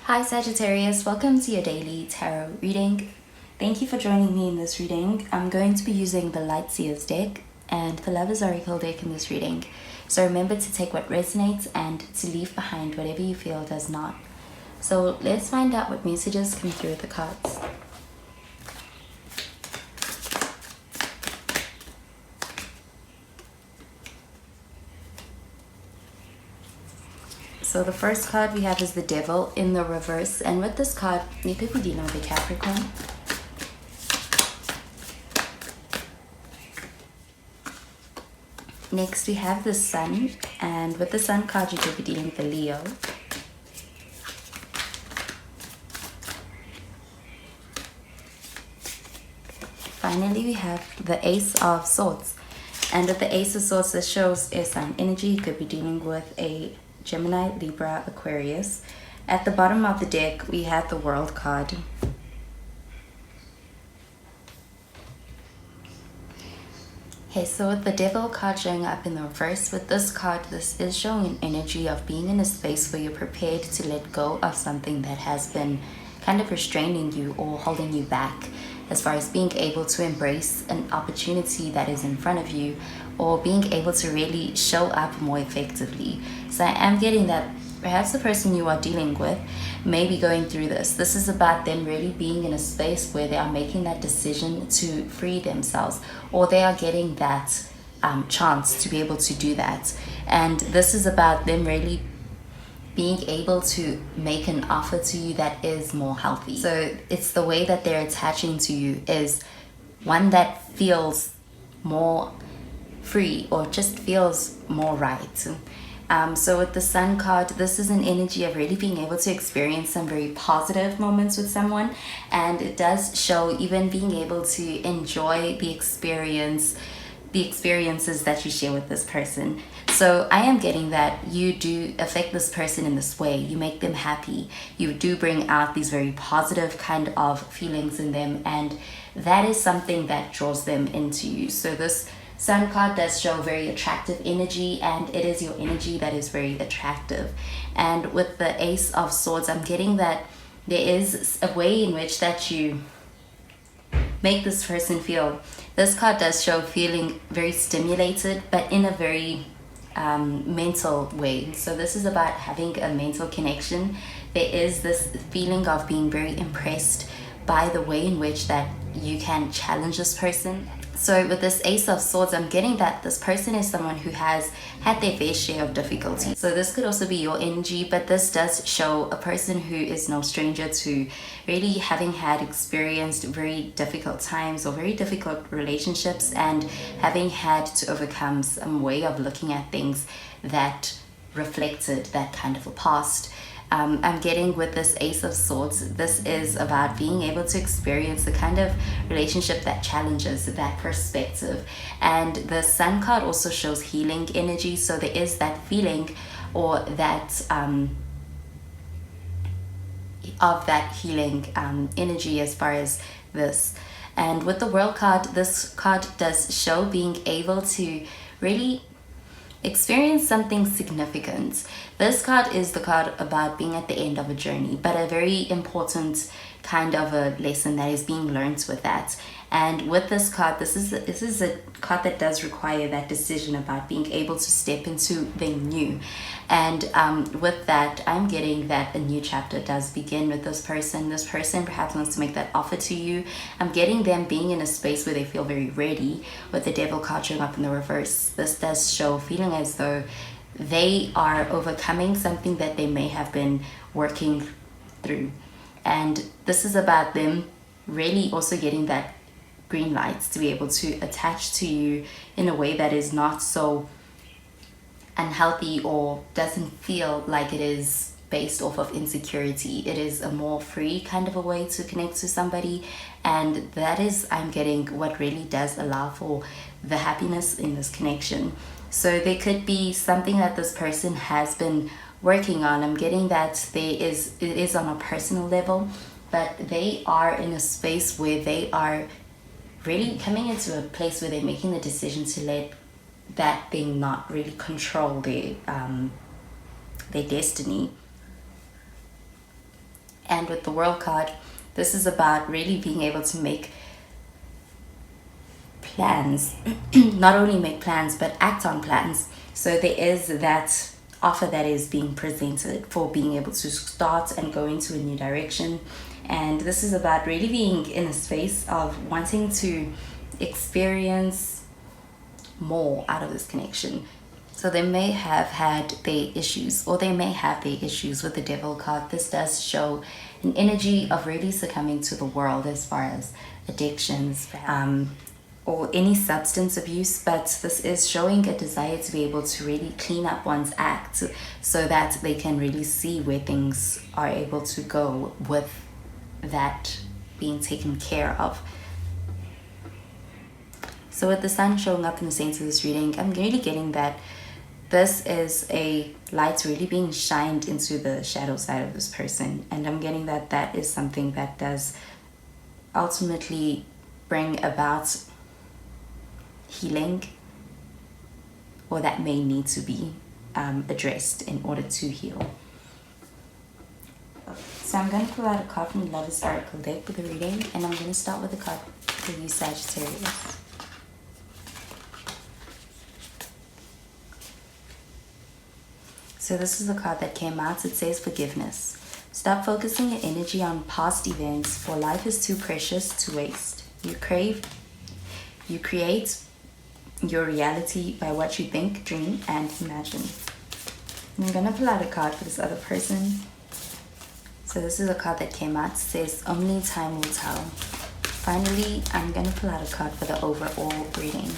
Hi Sagittarius, welcome to your daily tarot reading. Thank you for joining me in this reading. I'm going to be using the Lightseers deck and the Lover's Oracle deck in this reading. So remember to take what resonates and to leave behind whatever you feel does not. So let's find out what messages come through with the cards. So the first card we have is the Devil in the reverse, and with this card you could be dealing with a Capricorn. Next we have the Sun, and with the Sun card you could be dealing with a Leo. Finally we have the Ace of Swords, and with the Ace of Swords this shows a Sun energy. You could be dealing with a Gemini, Libra, Aquarius. At the bottom of the deck we have the World card. Okay, so with the Devil card showing up in the reverse, with this card, this is showing an energy of being in a space where you're prepared to let go of something that has been kind of restraining you or holding you back, as far as being able to embrace an opportunity that is in front of you or being able to really show up more effectively. So I am getting that perhaps the person you are dealing with may be going through this. This is about them really being in a space where they are making that decision to free themselves, or they are getting that chance to be able to do that. And this is about them really being able to make an offer to you that is more healthy. So it's the way that they're attaching to you is one that feels more free or just feels more right. So with the Sun card, this is an energy of really being able to experience some very positive moments with someone, and it does show even being able to enjoy the experiences that you share with this person. So I am getting that you do affect this person in this way. You make them happy. You do bring out these very positive kind of feelings in them, and that is something that draws them into you. So this Sun card does show very attractive energy, and it is your energy that is very attractive. And with the Ace of Swords, I'm getting that there is a way in which that you make this person feel. This card does show feeling very stimulated, but in a very mental way. So this is about having a mental connection. There is this feeling of being very impressed by the way in which that you can challenge this person. So with this Ace of Swords, I'm getting that this person is someone who has had their fair share of difficulty. So this could also be your energy, but this does show a person who is no stranger to really having had experienced very difficult times or very difficult relationships, and having had to overcome some way of looking at things that reflected that kind of a past. I'm getting with this Ace of Swords, this is about being able to experience the kind of relationship that challenges that perspective. And the Sun card also shows healing energy, so there is that feeling or that of that healing energy as far as this. And with the World card, this card does show being able to really experience something significant. This card is the card about being at the end of a journey, but a very important kind of a lesson that is being learned with that. And with this card, this is a card that does require that decision about being able to step into the new. And with that, I'm getting that a new chapter does begin with this person. This person perhaps wants to make that offer to you. I'm getting them being in a space where they feel very ready. With the Devil card showing up in the reverse, this does show feeling as though they are overcoming something that they may have been working through. And this is about them really also getting that green lights to be able to attach to you in a way that is not so unhealthy or doesn't feel like it is based off of insecurity. It is a more free kind of a way to connect to somebody, and that is, I'm getting, what really does allow for the happiness in this connection. So there could be something that this person has been working on. I'm getting that it is on a personal level, but they are in a space where they are really coming into a place where they're making the decision to let that thing not really control their destiny. And with the World card, this is about really being able to make plans. Not only make plans, but act on plans. So there is that offer that is being presented for being able to start and go into a new direction. And this is about really being in a space of wanting to experience more out of this connection. So they may have had their issues, or they may have their issues with the Devil card. This does show an energy of really succumbing to the world as far as addictions, or any substance abuse, but this is showing a desire to be able to really clean up one's act so that they can really see where things are able to go with that being taken care of. So with the Sun showing up in the center of this reading, I'm really getting that this is a light really being shined into the shadow side of this person. And I'm getting that that is something that does ultimately bring about healing, or that may need to be addressed in order to heal. So I'm going to pull out a card from the Lover's Oracle deck with the reading, and I'm going to start with the card for you, Sagittarius. So this is the card that came out. It says forgiveness. Stop focusing your energy on past events, for life is too precious to waste. You create your reality by what you think, dream, and imagine. I'm going to pull out a card for this other person. So this is a card that came out. It says only time will tell. Finally, I'm going to pull out a card for the overall reading.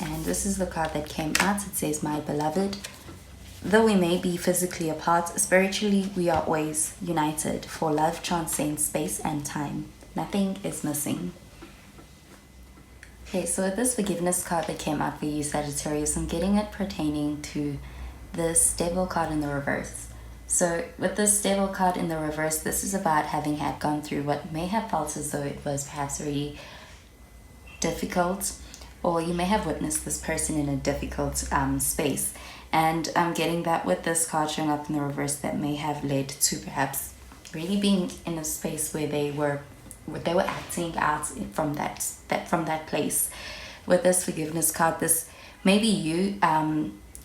And this is the card that came out. It says, my beloved, though we may be physically apart, spiritually we are always united, for love transcends space and time. Nothing is missing. Okay, so with this forgiveness card that came out for you, Sagittarius, I'm getting it pertaining to this Devil card in the reverse. So with this Devil card in the reverse, this is about having had gone through what may have felt as though it was perhaps really difficult, or you may have witnessed this person in a difficult space. And I'm getting that with this card showing up in the reverse, that may have led to perhaps really being in a space where they were acting out from that place. With this forgiveness card, this maybe you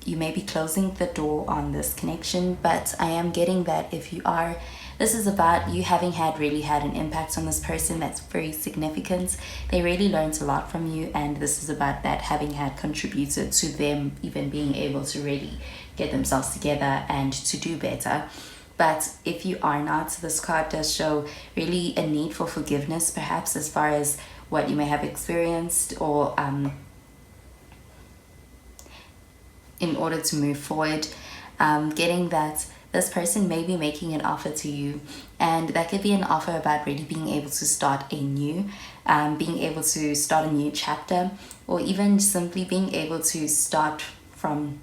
may be closing the door on this connection, but I am getting that if you are, this is about you having really had an impact on this person that's very significant. They really learned a lot from you, and this is about that having had contributed to them even being able to really get themselves together and to do better. But if you are not, this card does show really a need for forgiveness, perhaps as far as what you may have experienced, or in order to move forward. Getting that this person may be making an offer to you, and that could be an offer about really being able to start being able to start a new chapter, or even simply being able to start from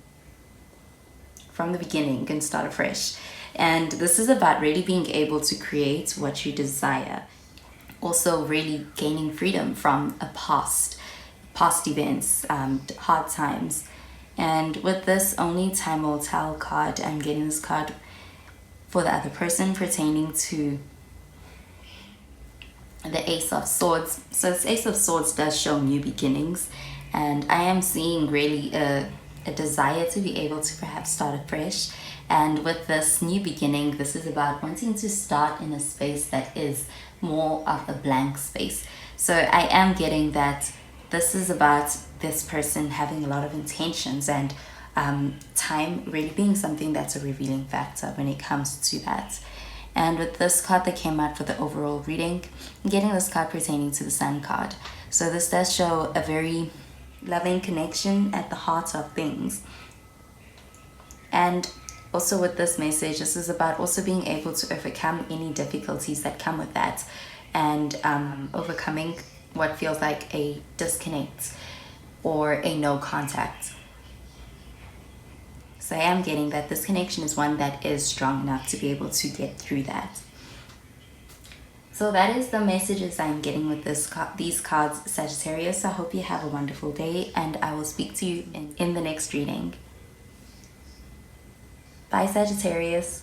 the beginning and start afresh. And this is about really being able to create what you desire. Also really gaining freedom from a past events, hard times. And with this only time will tell card, I'm getting this card for the other person pertaining to the Ace of Swords. So this Ace of Swords does show new beginnings, and I am seeing really a desire to be able to perhaps start afresh. And with this new beginning, this is about wanting to start in a space that is more of a blank space. So I am getting that this is about this person having a lot of intentions, and time really being something that's a revealing factor when it comes to that. And with this card that came out for the overall reading, I'm getting this card pertaining to the Sun card. So this does show a very loving connection at the heart of things. And also with this message, this is about also being able to overcome any difficulties that come with that, and overcoming what feels like a disconnect or a no contact. So I am getting that this connection is one that is strong enough to be able to get through that. So that is the messages I'm getting with these cards, Sagittarius. I hope you have a wonderful day, and I will speak to you in the next reading. Bye, Sagittarius.